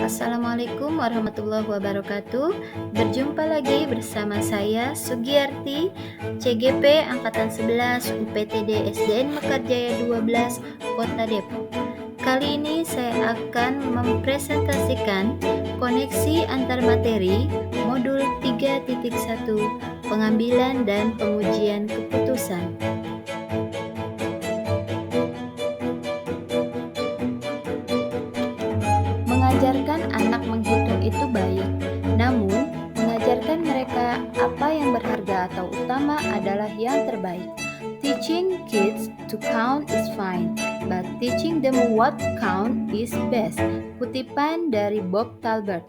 Assalamualaikum warahmatullahi wabarakatuh. Berjumpa lagi bersama saya Sugiyarti, CGP Angkatan 11 UPTD SDN Mekarjaya 12, Kota Depok. Kali ini saya akan mempresentasikan koneksi antar materi modul 3.1 pengambilan dan pengujian keputusan. Mengajarkan anak menghitung itu baik, namun mengajarkan mereka apa yang berharga atau utama adalah yang terbaik. Teaching kids to count is fine, but teaching them what count is best. Kutipan dari Bob Talbert.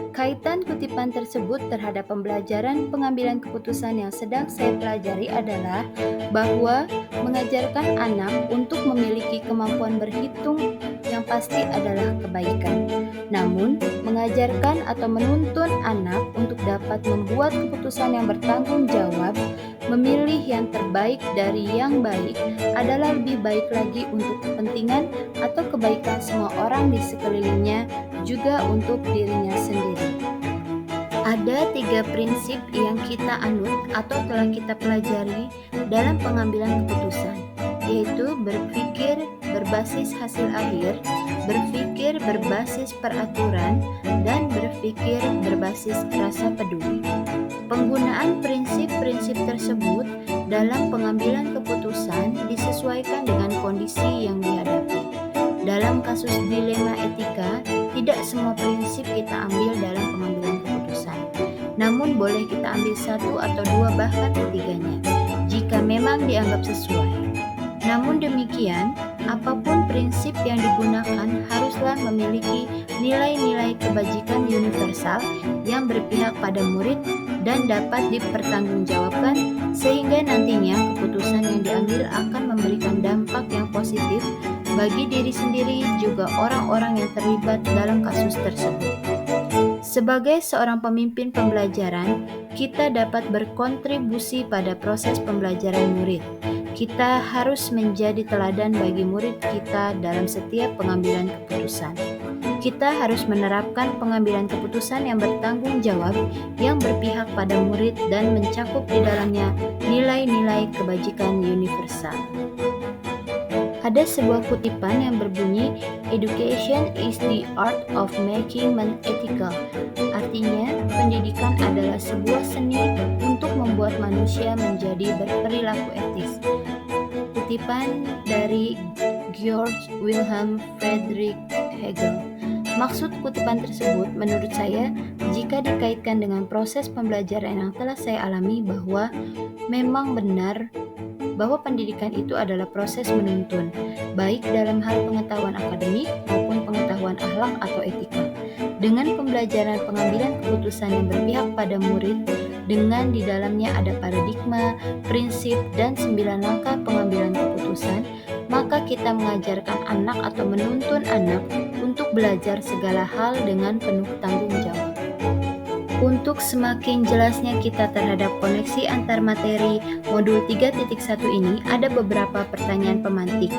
Kaitan kutipan tersebut terhadap pembelajaran pengambilan keputusan yang sedang saya pelajari adalah bahwa mengajarkan anak untuk memiliki kemampuan berhitung yang pasti adalah kebaikan. Namun, mengajarkan atau menuntun anak untuk dapat membuat keputusan yang bertanggung jawab, memilih yang terbaik dari yang baik adalah lebih baik lagi untuk kepentingan atau kebaikan semua orang di sekelilingnya, juga untuk dirinya sendiri. Ada 3 prinsip yang kita anut atau telah kita pelajari dalam pengambilan keputusan, yaitu berpikir berbasis hasil akhir, berpikir berbasis peraturan, dan berpikir berbasis rasa peduli. Penggunaan prinsip-prinsip tersebut dalam pengambilan keputusan disesuaikan dengan kondisi yang dihadapi. Dalam kasus dilema etika, tidak semua prinsip kita ambil dalam pengambilan keputusan. Namun boleh kita ambil 1 atau 2 bahkan ketiganya, jika memang dianggap sesuai. Namun demikian, apapun prinsip yang digunakan haruslah memiliki nilai-nilai kebajikan universal yang berpihak pada murid dan dapat dipertanggungjawabkan, sehingga nantinya keputusan yang diambil akan memberikan dampak yang positif bagi diri sendiri juga orang-orang yang terlibat dalam kasus tersebut. Sebagai seorang pemimpin pembelajaran, kita dapat berkontribusi pada proses pembelajaran murid. Kita harus menjadi teladan bagi murid kita dalam setiap pengambilan keputusan. Kita harus menerapkan pengambilan keputusan yang bertanggung jawab, yang berpihak pada murid dan mencakup di dalamnya nilai-nilai kebajikan universal. Ada sebuah kutipan yang berbunyi, "Education is the art of making men ethical." Artinya, pendidikan adalah sebuah seni untuk membuat manusia menjadi berperilaku etis. Kutipan dari Georg Wilhelm Friedrich Hegel. Maksud kutipan tersebut menurut saya, jika dikaitkan dengan proses pembelajaran yang telah saya alami, bahwa memang benar bahwa pendidikan itu adalah proses menuntun, baik dalam hal pengetahuan akademik maupun pengetahuan akhlak atau etika. Dengan pembelajaran pengambilan keputusan yang berpihak pada murid, dengan di dalamnya ada paradigma, prinsip, dan 9 langkah pengambilan keputusan, maka kita mengajarkan anak atau menuntun anak untuk belajar segala hal dengan penuh tanggung jawab. Untuk semakin jelasnya kita terhadap koneksi antar materi modul 3.1 ini, ada beberapa pertanyaan pemantik.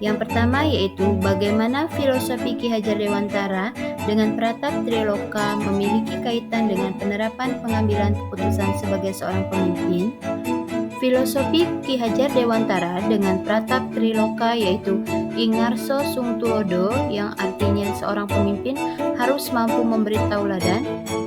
Yang pertama yaitu, bagaimana filosofi Ki Hajar Dewantara dengan Pratap Triloka memiliki kaitan dengan penerapan pengambilan keputusan sebagai seorang pemimpin? Filosofi Ki Hajar Dewantara dengan Pratap Triloka yaitu Ingarso Sungtulodo, yang artinya seorang pemimpin harus mampu memberi tauladan,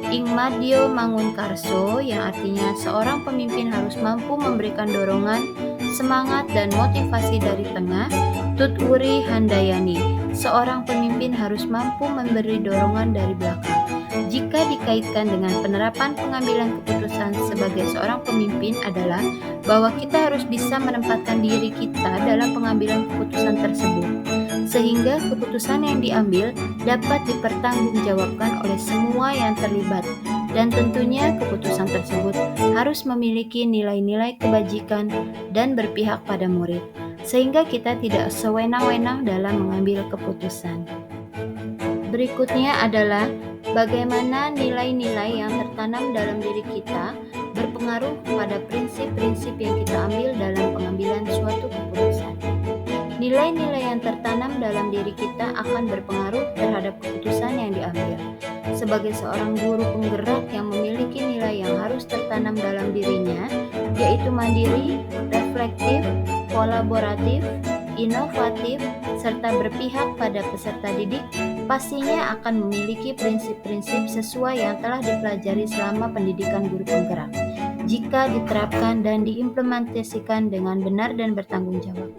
Ingmadyo Mangunkarso, yang artinya seorang pemimpin harus mampu memberikan dorongan, semangat, dan motivasi dari tengah, Tutwuri Handayani, seorang pemimpin harus mampu memberi dorongan dari belakang. Jika dikaitkan dengan penerapan pengambilan keputusan sebagai seorang pemimpin adalah bahwa kita harus bisa menempatkan diri kita dalam pengambilan keputusan tersebut, sehingga keputusan yang diambil dapat dipertanggungjawabkan oleh semua yang terlibat, dan tentunya keputusan tersebut harus memiliki nilai-nilai kebajikan dan berpihak pada murid, sehingga kita tidak sewenang-wenang dalam mengambil keputusan. Berikutnya adalah bagaimana nilai-nilai yang tertanam dalam diri kita berpengaruh kepada prinsip-prinsip yang kita ambil dalam pengambilan suatu keputusan. Nilai-nilai yang tertanam dalam diri kita akan berpengaruh terhadap keputusan yang diambil. Sebagai seorang guru penggerak yang memiliki nilai yang harus tertanam dalam dirinya, yaitu mandiri, reflektif, kolaboratif, inovatif, serta berpihak pada peserta didik, pastinya akan memiliki prinsip-prinsip sesuai yang telah dipelajari selama pendidikan guru penggerak. Jika diterapkan dan diimplementasikan dengan benar dan bertanggung jawab,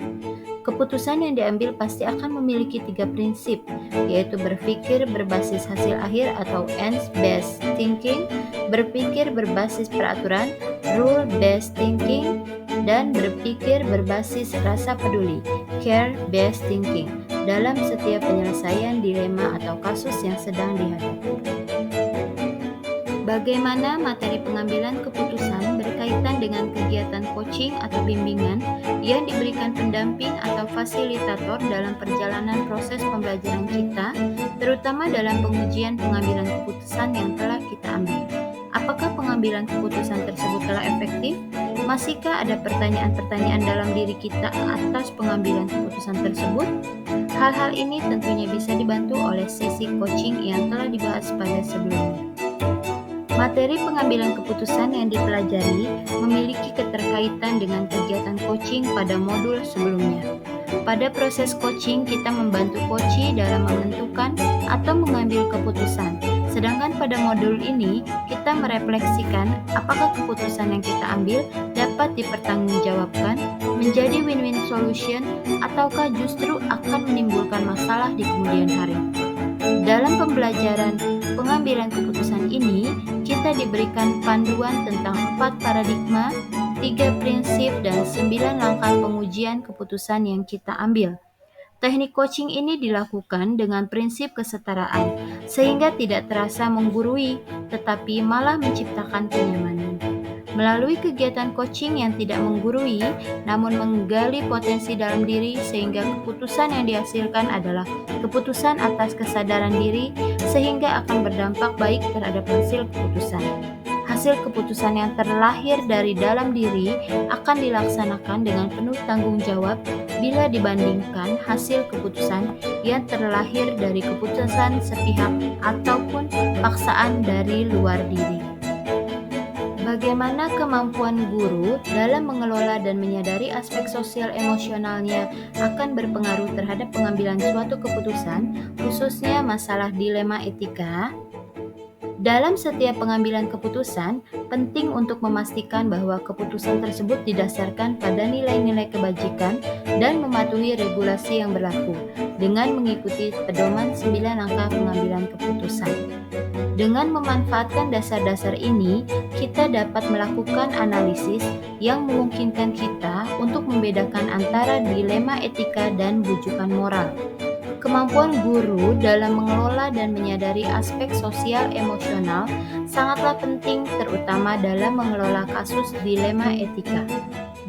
keputusan yang diambil pasti akan memiliki 3 prinsip, yaitu berpikir berbasis hasil akhir atau ends-based thinking, berpikir berbasis peraturan, rule-based thinking, dan berpikir berbasis rasa peduli, care-based thinking, dalam setiap penyelesaian dilema atau kasus yang sedang dihadapi. Bagaimana materi pengambilan keputusan berkaitan dengan kegiatan coaching atau bimbingan yang diberikan pendamping atau fasilitator dalam perjalanan proses pembelajaran kita, terutama dalam pengujian pengambilan keputusan yang telah kita ambil. Apakah pengambilan keputusan tersebut telah efektif? Masihkah ada pertanyaan-pertanyaan dalam diri kita atas pengambilan keputusan tersebut? Hal-hal ini tentunya bisa dibantu oleh sesi coaching yang telah dibahas pada sebelumnya. Materi pengambilan keputusan yang dipelajari memiliki keterkaitan dengan kegiatan coaching pada modul sebelumnya. Pada proses coaching, kita membantu coachee dalam menentukan atau mengambil keputusan. Sedangkan pada modul ini, kita merefleksikan apakah keputusan yang kita ambil dapat dipertanggungjawabkan, menjadi win-win solution, ataukah justru akan menimbulkan masalah di kemudian hari. Dalam pembelajaran pengambilan keputusan ini, kita diberikan panduan tentang 4 paradigma, 3 prinsip, dan 9 langkah pengujian keputusan yang kita ambil. Teknik coaching ini dilakukan dengan prinsip kesetaraan, sehingga tidak terasa menggurui, tetapi malah menciptakan kenyamanan. Melalui kegiatan coaching yang tidak menggurui, namun menggali potensi dalam diri sehingga keputusan yang dihasilkan adalah keputusan atas kesadaran diri sehingga akan berdampak baik terhadap hasil keputusan. Hasil keputusan yang terlahir dari dalam diri akan dilaksanakan dengan penuh tanggung jawab bila dibandingkan hasil keputusan yang terlahir dari keputusan sepihak ataupun paksaan dari luar diri. Bagaimana kemampuan guru dalam mengelola dan menyadari aspek sosial emosionalnya akan berpengaruh terhadap pengambilan suatu keputusan, khususnya masalah dilema etika? Dalam setiap pengambilan keputusan, penting untuk memastikan bahwa keputusan tersebut didasarkan pada nilai-nilai kebajikan dan mematuhi regulasi yang berlaku dengan mengikuti pedoman 9 langkah pengambilan keputusan. Dengan memanfaatkan dasar-dasar ini, kita dapat melakukan analisis yang memungkinkan kita untuk membedakan antara dilema etika dan bujukan moral. Kemampuan guru dalam mengelola dan menyadari aspek sosial emosional sangatlah penting, terutama dalam mengelola kasus dilema etika.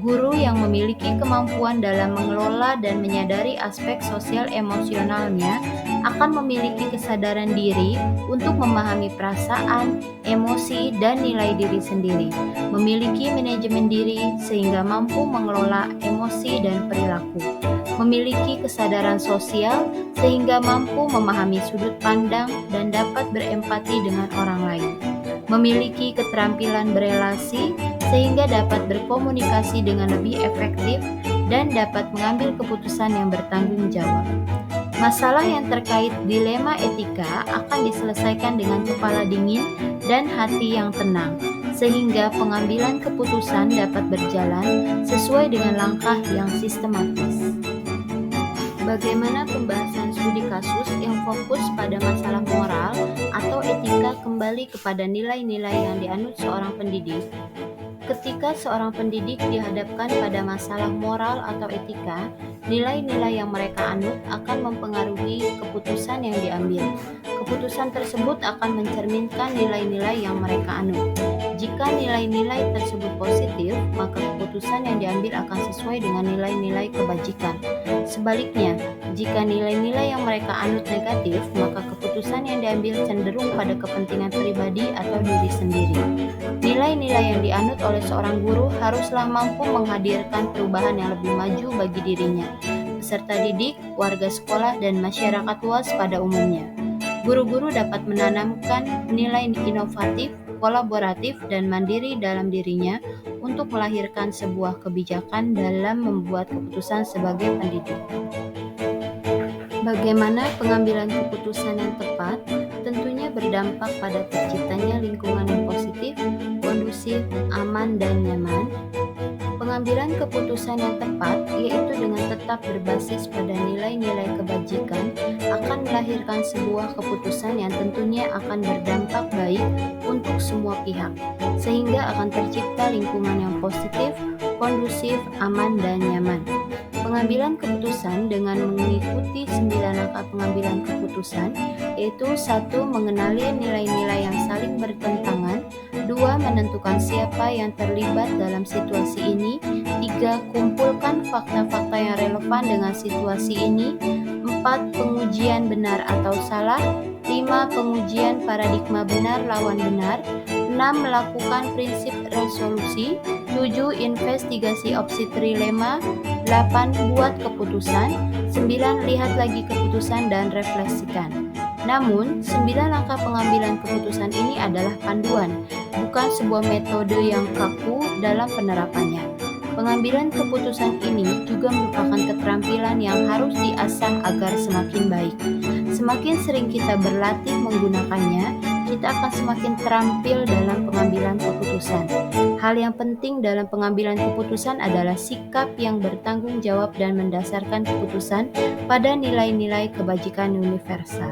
Guru yang memiliki kemampuan dalam mengelola dan menyadari aspek sosial emosionalnya akan memiliki kesadaran diri untuk memahami perasaan, emosi, dan nilai diri sendiri, memiliki manajemen diri sehingga mampu mengelola emosi dan perilaku, memiliki kesadaran sosial sehingga mampu memahami sudut pandang dan dapat berempati dengan orang lain, memiliki keterampilan berelasi sehingga dapat berkomunikasi dengan lebih efektif dan dapat mengambil keputusan yang bertanggung jawab. Masalah yang terkait dilema etika akan diselesaikan dengan kepala dingin dan hati yang tenang, sehingga pengambilan keputusan dapat berjalan sesuai dengan langkah yang sistematis. Bagaimana pembahasan studi kasus yang fokus pada masalah moral atau etika kembali kepada nilai-nilai yang dianut seorang pendidik? Ketika seorang pendidik dihadapkan pada masalah moral atau etika, nilai-nilai yang mereka anut akan mempengaruhi keputusan yang diambil. Keputusan tersebut akan mencerminkan nilai-nilai yang mereka anut. Jika nilai-nilai tersebut positif, maka keputusan yang diambil akan sesuai dengan nilai-nilai kebajikan. Sebaliknya, jika nilai-nilai yang mereka anut negatif, maka keputusan yang diambil cenderung pada kepentingan pribadi atau diri sendiri. Nilai-nilai yang dianut oleh seorang guru haruslah mampu menghadirkan perubahan yang lebih maju bagi dirinya, peserta didik, warga sekolah, dan masyarakat luas pada umumnya. Guru-guru dapat menanamkan nilai inovatif, kolaboratif, dan mandiri dalam dirinya untuk melahirkan sebuah kebijakan dalam membuat keputusan sebagai pendidik. Bagaimana pengambilan keputusan yang tepat tentunya berdampak pada terciptanya lingkungan yang positif, kondusif, aman, dan nyaman. Pengambilan keputusan yang tepat, yaitu dengan tetap berbasis pada nilai-nilai kebajikan, akan melahirkan sebuah keputusan yang tentunya akan berdampak baik untuk semua pihak, sehingga akan tercipta lingkungan yang positif, kondusif, aman, dan nyaman. Pengambilan keputusan dengan mengikuti 9 langkah pengambilan keputusan, yaitu 1. Mengenali nilai-nilai yang saling bertentangan, 2. Menentukan siapa yang terlibat dalam situasi ini, 3. Kumpulkan fakta-fakta yang relevan dengan situasi ini, 4. Pengujian benar atau salah, 5. Pengujian paradigma benar lawan benar, 6. Melakukan prinsip resolusi, 7. Investigasi opsi trilema, 8. Buat keputusan, 9. Lihat lagi keputusan dan refleksikan. Namun, 9 langkah pengambilan keputusan ini adalah panduan, bukan sebuah metode yang kaku dalam penerapannya. Pengambilan keputusan ini juga merupakan keterampilan yang harus diasah agar semakin baik. Semakin sering kita berlatih menggunakannya, kita akan semakin terampil dalam pengambilan keputusan. Hal yang penting dalam pengambilan keputusan adalah sikap yang bertanggung jawab dan mendasarkan keputusan pada nilai-nilai kebajikan universal.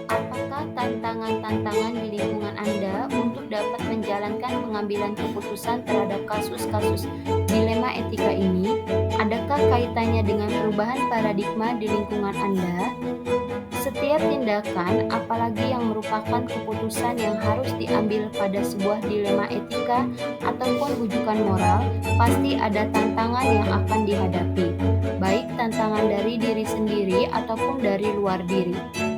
Apakah tantangan-tantangan di lingkungan Anda untuk dapat menjalankan pengambilan keputusan terhadap kasus-kasus dilema etika ini? Adakah kaitannya dengan perubahan paradigma di lingkungan Anda? Setiap tindakan, apalagi yang merupakan keputusan yang harus diambil pada sebuah dilema etika ataupun rujukan moral, pasti ada tantangan yang akan dihadapi, baik tantangan dari diri sendiri ataupun dari luar diri.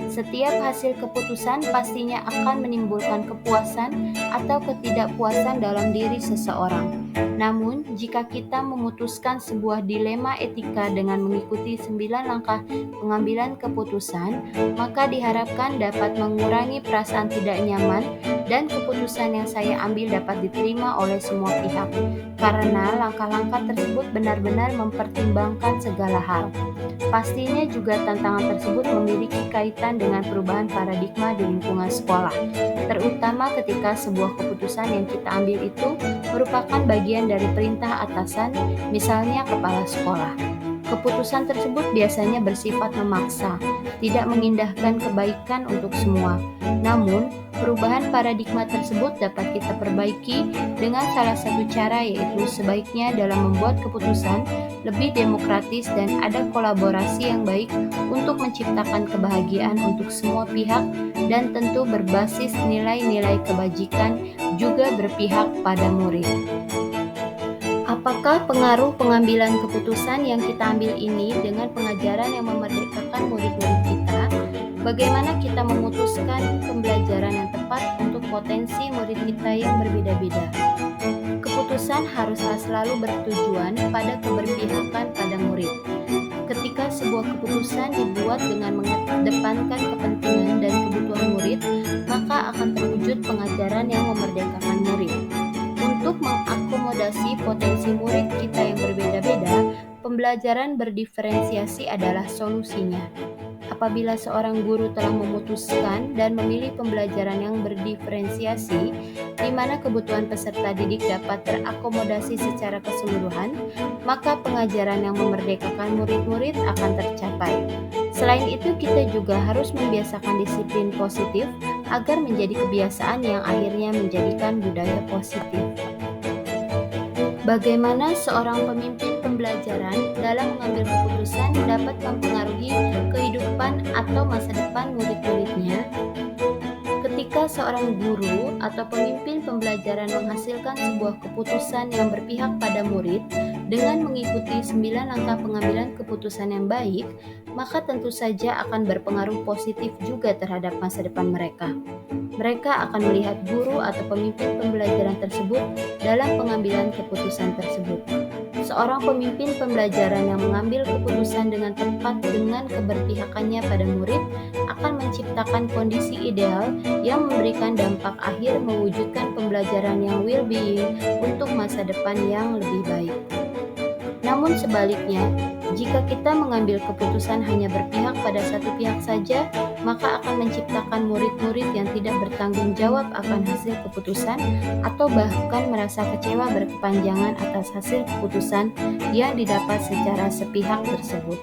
Setiap hasil keputusan pastinya akan menimbulkan kepuasan atau ketidakpuasan dalam diri seseorang. Namun, jika kita memutuskan sebuah dilema etika dengan mengikuti 9 langkah pengambilan keputusan, maka diharapkan dapat mengurangi perasaan tidak nyaman dan keputusan yang saya ambil dapat diterima oleh semua pihak, karena langkah-langkah tersebut benar-benar mempertimbangkan segala hal. Pastinya juga tantangan tersebut memiliki kaitan dengan perubahan paradigma di lingkungan sekolah, terutama ketika sebuah keputusan yang kita ambil itu merupakan bagian dari perintah atasan, misalnya kepala sekolah. Keputusan tersebut biasanya bersifat memaksa, tidak mengindahkan kebaikan untuk semua. Namun, perubahan paradigma tersebut dapat kita perbaiki dengan salah satu cara, yaitu sebaiknya dalam membuat keputusan lebih demokratis dan ada kolaborasi yang baik untuk menciptakan kebahagiaan untuk semua pihak dan tentu berbasis nilai-nilai kebajikan juga berpihak pada murid. Apakah pengaruh pengambilan keputusan yang kita ambil ini dengan pengajaran yang memerdekakan murid-murid kita? Bagaimana kita memutuskan pembelajaran yang tepat untuk potensi murid kita yang berbeda-beda? Keputusan haruslah selalu bertujuan pada keberpihakan pada murid. Ketika sebuah keputusan dibuat dengan mengedepankan kepentingan dan kebutuhan murid, maka akan terwujud pengajaran yang memerdekakan murid. Untuk mengakomodasi potensi murid kita yang berbeda-beda, pembelajaran berdiferensiasi adalah solusinya. Apabila seorang guru telah memutuskan dan memilih pembelajaran yang berdiferensiasi, di mana kebutuhan peserta didik dapat terakomodasi secara keseluruhan, maka pengajaran yang memerdekakan murid-murid akan tercapai. Selain itu, kita juga harus membiasakan disiplin positif agar menjadi kebiasaan yang akhirnya menjadikan budaya positif. Bagaimana seorang pemimpin pembelajaran dalam mengambil keputusan dapat mempengaruhi kehidupan atau masa depan murid-muridnya? Ketika seorang guru atau pemimpin pembelajaran menghasilkan sebuah keputusan yang berpihak pada murid dengan mengikuti 9 langkah pengambilan keputusan yang baik, maka tentu saja akan berpengaruh positif juga terhadap masa depan mereka. Mereka akan melihat guru atau pemimpin pembelajaran tersebut dalam pengambilan keputusan tersebut. Seorang pemimpin pembelajaran yang mengambil keputusan dengan tepat dengan keberpihakannya pada murid akan menciptakan kondisi ideal yang memberikan dampak akhir mewujudkan pembelajaran yang well-being untuk masa depan yang lebih baik. Namun sebaliknya, jika kita mengambil keputusan hanya berpihak pada satu pihak saja, maka akan menciptakan murid-murid yang tidak bertanggung jawab akan hasil keputusan atau bahkan merasa kecewa berkepanjangan atas hasil keputusan yang didapat secara sepihak tersebut.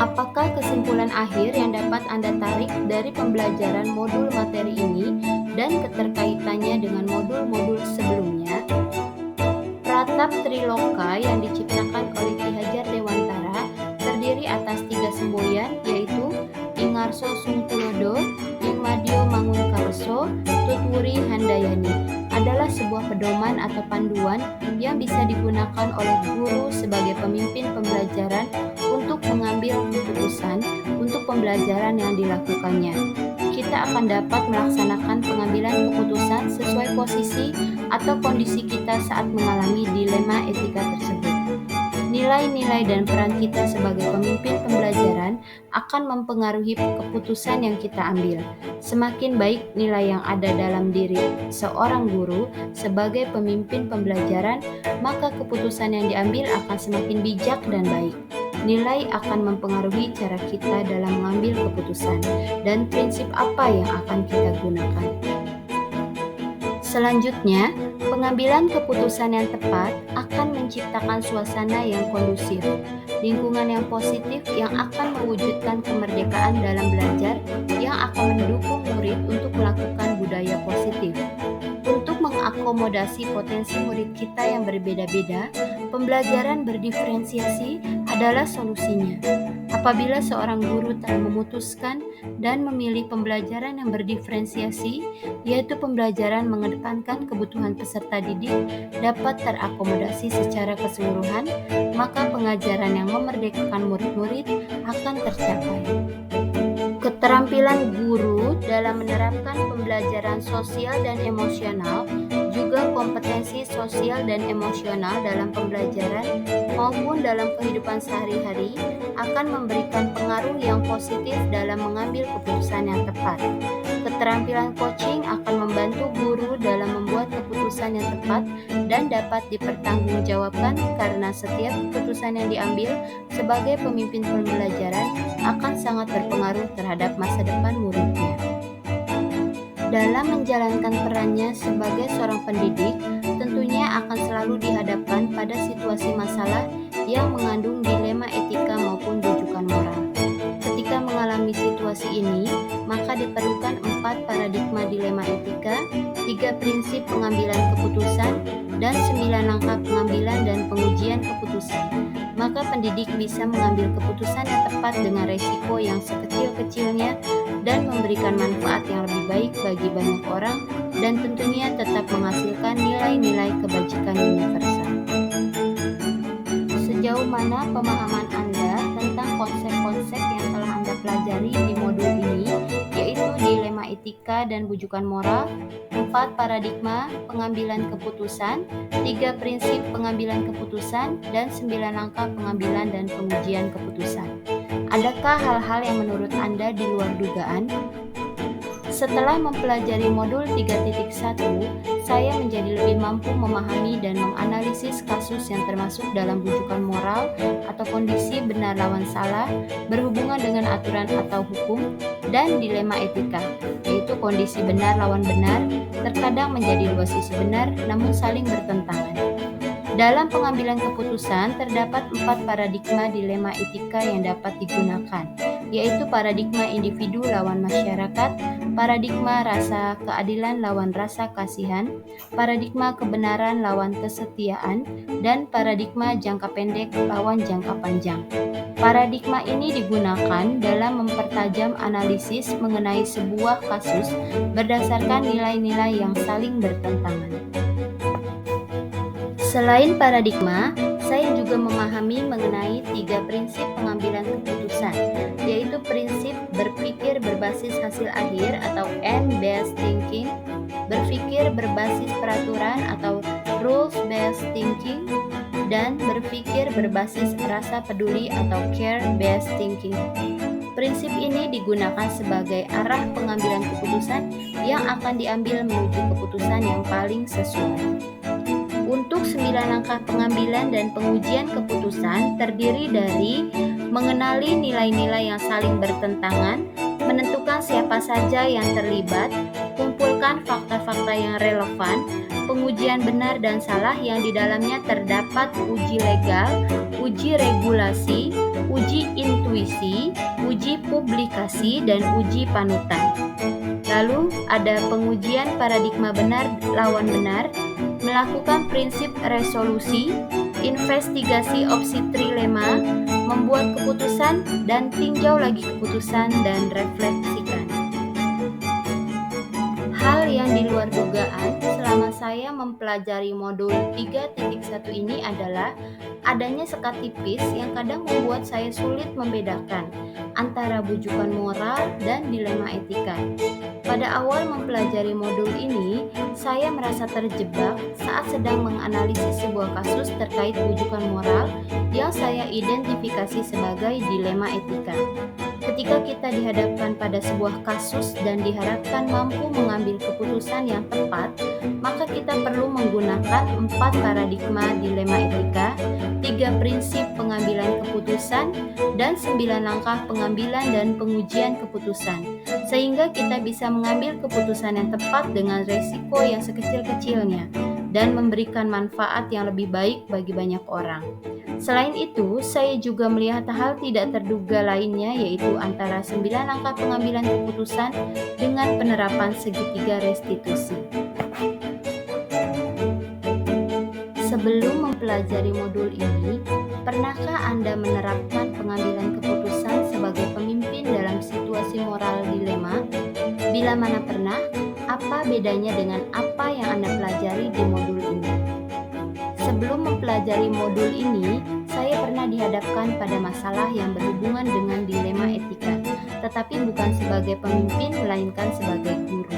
Apakah kesimpulan akhir yang dapat Anda tarik dari pembelajaran modul materi ini dan keterkaitannya dengan modul-modul sebelumnya? Pratap Triloka yang diciptakan oleh Ki Hajar Dewantara terdiri atas 3 semboyan, yaitu Ingarso Sungtulodo, Ingmadio Mangunkarso, Tutwuri Handayani, adalah sebuah pedoman atau panduan yang bisa digunakan oleh guru sebagai pemimpin pembelajaran untuk mengambil keputusan untuk pembelajaran yang dilakukannya. Kita akan dapat melaksanakan pengambilan keputusan sesuai posisi atau kondisi kita saat mengalami dilema etika tersebut. Nilai-nilai dan peran kita sebagai pemimpin pembelajaran akan mempengaruhi keputusan yang kita ambil. Semakin baik nilai yang ada dalam diri seorang guru sebagai pemimpin pembelajaran, maka keputusan yang diambil akan semakin bijak dan baik. Nilai akan mempengaruhi cara kita dalam mengambil keputusan dan prinsip apa yang akan kita gunakan. Selanjutnya, pengambilan keputusan yang tepat akan menciptakan suasana yang kondusif, lingkungan yang positif yang akan mewujudkan kemerdekaan dalam belajar yang akan mendukung murid untuk melakukan budaya positif. Untuk mengakomodasi potensi murid kita yang berbeda-beda, pembelajaran berdiferensiasi adalah solusinya. Apabila seorang guru telah memutuskan dan memilih pembelajaran yang berdiferensiasi, yaitu pembelajaran mengedepankan kebutuhan peserta didik dapat terakomodasi secara keseluruhan, maka pengajaran yang memerdekakan murid-murid akan tercapai. Keterampilan guru dalam menerapkan pembelajaran sosial dan emosional, juga kompetensi sosial dan emosional dalam pembelajaran maupun dalam kehidupan sehari-hari akan memberikan pengaruh yang positif dalam mengambil keputusan yang tepat. Keterampilan coaching akan membantu guru dalam membuat keputusan yang tepat dan dapat dipertanggungjawabkan karena setiap keputusan yang diambil sebagai pemimpin pembelajaran akan sangat berpengaruh terhadap masa depan muridnya. Dalam menjalankan perannya sebagai seorang pendidik, tentunya akan selalu dihadapkan pada situasi masalah yang mengandung dilema etika maupun rujukan moral. Ketika mengalami situasi ini, maka diperlukan 4 paradigma dilema etika, 3 prinsip pengambilan keputusan, dan 9 langkah pengambilan dan pengujian keputusan. Maka pendidik bisa mengambil keputusan yang tepat dengan resiko yang sekecil-kecilnya dan memberikan manfaat yang lebih baik bagi banyak orang dan tentunya tetap menghasilkan nilai-nilai kebajikan universal. Sejauh mana pemahaman Anda tentang konsep-konsep yang telah Anda pelajari di modul ini, yaitu dilema etika dan bujukan moral, 4 paradigma pengambilan keputusan, 3 prinsip pengambilan keputusan, dan 9 langkah pengambilan dan pengujian keputusan. Adakah hal-hal yang menurut Anda di luar dugaan? Setelah mempelajari modul 3.1, saya menjadi lebih mampu memahami dan menganalisis kasus yang termasuk dalam rujukan moral atau kondisi benar lawan salah berhubungan dengan aturan atau hukum, dan dilema etika, yaitu kondisi benar lawan benar terkadang menjadi 2 sisi benar namun saling bertentangan. Dalam pengambilan keputusan terdapat 4 paradigma dilema etika yang dapat digunakan, yaitu paradigma individu lawan masyarakat, paradigma rasa keadilan lawan rasa kasihan, paradigma kebenaran lawan kesetiaan, dan paradigma jangka pendek lawan jangka panjang. Paradigma ini digunakan dalam mempertajam analisis mengenai sebuah kasus berdasarkan nilai-nilai yang saling bertentangan. Selain paradigma, saya juga memahami mengenai 3 prinsip pengambilan keputusan, yaitu prinsip berpikir berbasis hasil akhir atau end-based thinking, berpikir berbasis peraturan atau rules-based thinking, dan berpikir berbasis rasa peduli atau care-based thinking. Prinsip ini digunakan sebagai arah pengambilan keputusan yang akan diambil menuju keputusan yang paling sesuai. Untuk 9 langkah pengambilan dan pengujian keputusan terdiri dari mengenali nilai-nilai yang saling bertentangan, menentukan siapa saja yang terlibat, kumpulkan fakta-fakta yang relevan, pengujian benar dan salah yang di dalamnya terdapat uji legal, uji regulasi, uji intuisi, uji publikasi, dan uji panutan. Lalu ada pengujian paradigma benar lawan benar, melakukan prinsip resolusi, investigasi opsi trilema, membuat keputusan, dan tinjau lagi keputusan dan refleksikan. Hal yang di luar dugaan selama saya mempelajari modul 3.1 ini adalah adanya sekat tipis yang kadang membuat saya sulit membedakan antara bujukan moral dan dilema etika. Pada awal mempelajari modul ini, saya merasa terjebak saat sedang menganalisis sebuah kasus terkait bujukan moral yang saya identifikasi sebagai dilema etika. Ketika kita dihadapkan pada sebuah kasus dan diharapkan mampu mengambil keputusan yang tepat, maka kita perlu menggunakan 4 paradigma dilema etika, 3 prinsip pengambilan keputusan, dan 9 langkah pengambilan dan pengujian keputusan, sehingga kita bisa mengambil keputusan yang tepat dengan resiko yang sekecil-kecilnya dan memberikan manfaat yang lebih baik bagi banyak orang. Selain itu, saya juga melihat hal tidak terduga lainnya, yaitu antara 9 langkah pengambilan keputusan dengan penerapan segitiga restitusi. Sebelum mempelajari modul ini, pernahkah Anda menerapkan pengambilan keputusan sebagai pemimpin dalam situasi moral dilema? Bila mana pernah, apa bedanya dengan apa yang Anda pelajari di modul ini? Sebelum mempelajari modul ini, saya pernah dihadapkan pada masalah yang berhubungan dengan dilema etika, tetapi bukan sebagai pemimpin melainkan sebagai guru.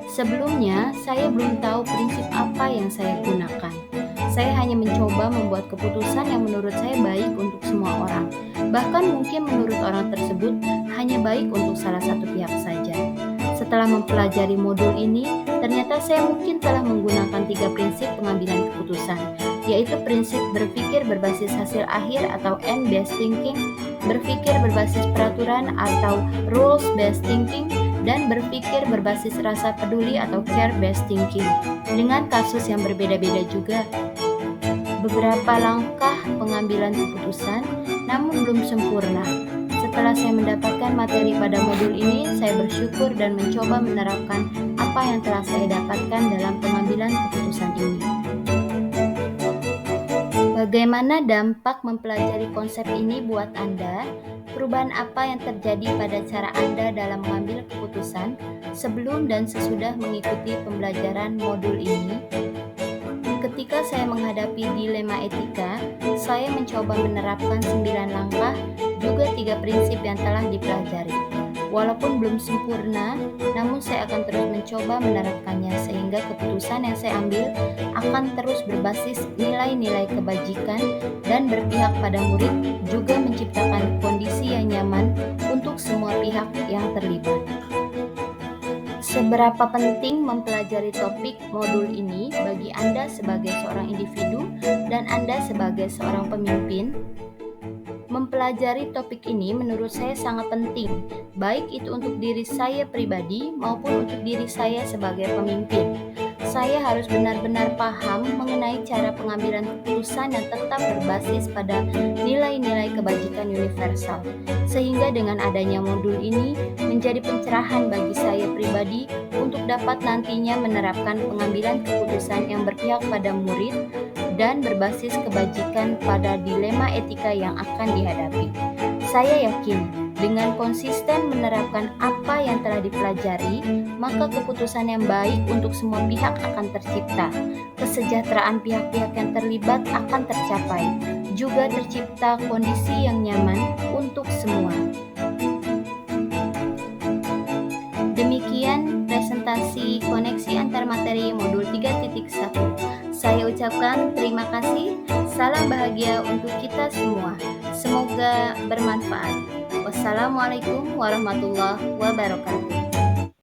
Sebelumnya, saya belum tahu prinsip apa yang saya gunakan. Saya hanya mencoba membuat keputusan yang menurut saya baik untuk semua orang. Bahkan mungkin menurut orang tersebut hanya baik untuk salah satu pihak saja. Setelah mempelajari modul ini, ternyata saya mungkin telah menggunakan 3 prinsip pengambilan keputusan, yaitu prinsip berpikir berbasis hasil akhir atau end-based thinking, berpikir berbasis peraturan atau rules-based thinking, dan berpikir berbasis rasa peduli atau care-based thinking, dengan kasus yang berbeda-beda juga. Beberapa langkah pengambilan keputusan, namun belum sempurna. Setelah saya mendapatkan materi pada modul ini, saya bersyukur dan mencoba menerapkan apa yang telah saya dapatkan dalam pengambilan keputusan ini. Bagaimana dampak mempelajari konsep ini buat Anda? Perubahan apa yang terjadi pada cara Anda dalam mengambil keputusan sebelum dan sesudah mengikuti pembelajaran modul ini? Ketika saya menghadapi dilema etika, saya mencoba menerapkan 9 langkah, juga 3 prinsip yang telah dipelajari. Walaupun belum sempurna, namun saya akan terus mencoba menerapkannya sehingga keputusan yang saya ambil akan terus berbasis nilai-nilai kebajikan dan berpihak pada murid, juga menciptakan kondisi yang nyaman untuk semua pihak yang terlibat. Seberapa penting mempelajari topik modul ini bagi Anda sebagai seorang individu dan Anda sebagai seorang pemimpin? Mempelajari topik ini menurut saya sangat penting, baik itu untuk diri saya pribadi maupun untuk diri saya sebagai pemimpin. Saya harus benar-benar paham mengenai cara pengambilan keputusan yang tetap berbasis pada nilai-nilai kebajikan universal, sehingga dengan adanya modul ini menjadi pencerahan bagi saya pribadi untuk dapat nantinya menerapkan pengambilan keputusan yang berpihak pada murid dan berbasis kebajikan pada dilema etika yang akan dihadapi. Saya yakin dengan konsisten menerapkan apa yang telah dipelajari, maka keputusan yang baik untuk semua pihak akan tercipta. Kesejahteraan pihak-pihak yang terlibat akan tercapai. Juga tercipta kondisi yang nyaman untuk semua. Demikian presentasi koneksi antar materi modul 3.1. Saya ucapkan terima kasih. salam bahagia untuk kita semua. Semoga bermanfaat. Wassalamualaikum warahmatullahi wabarakatuh.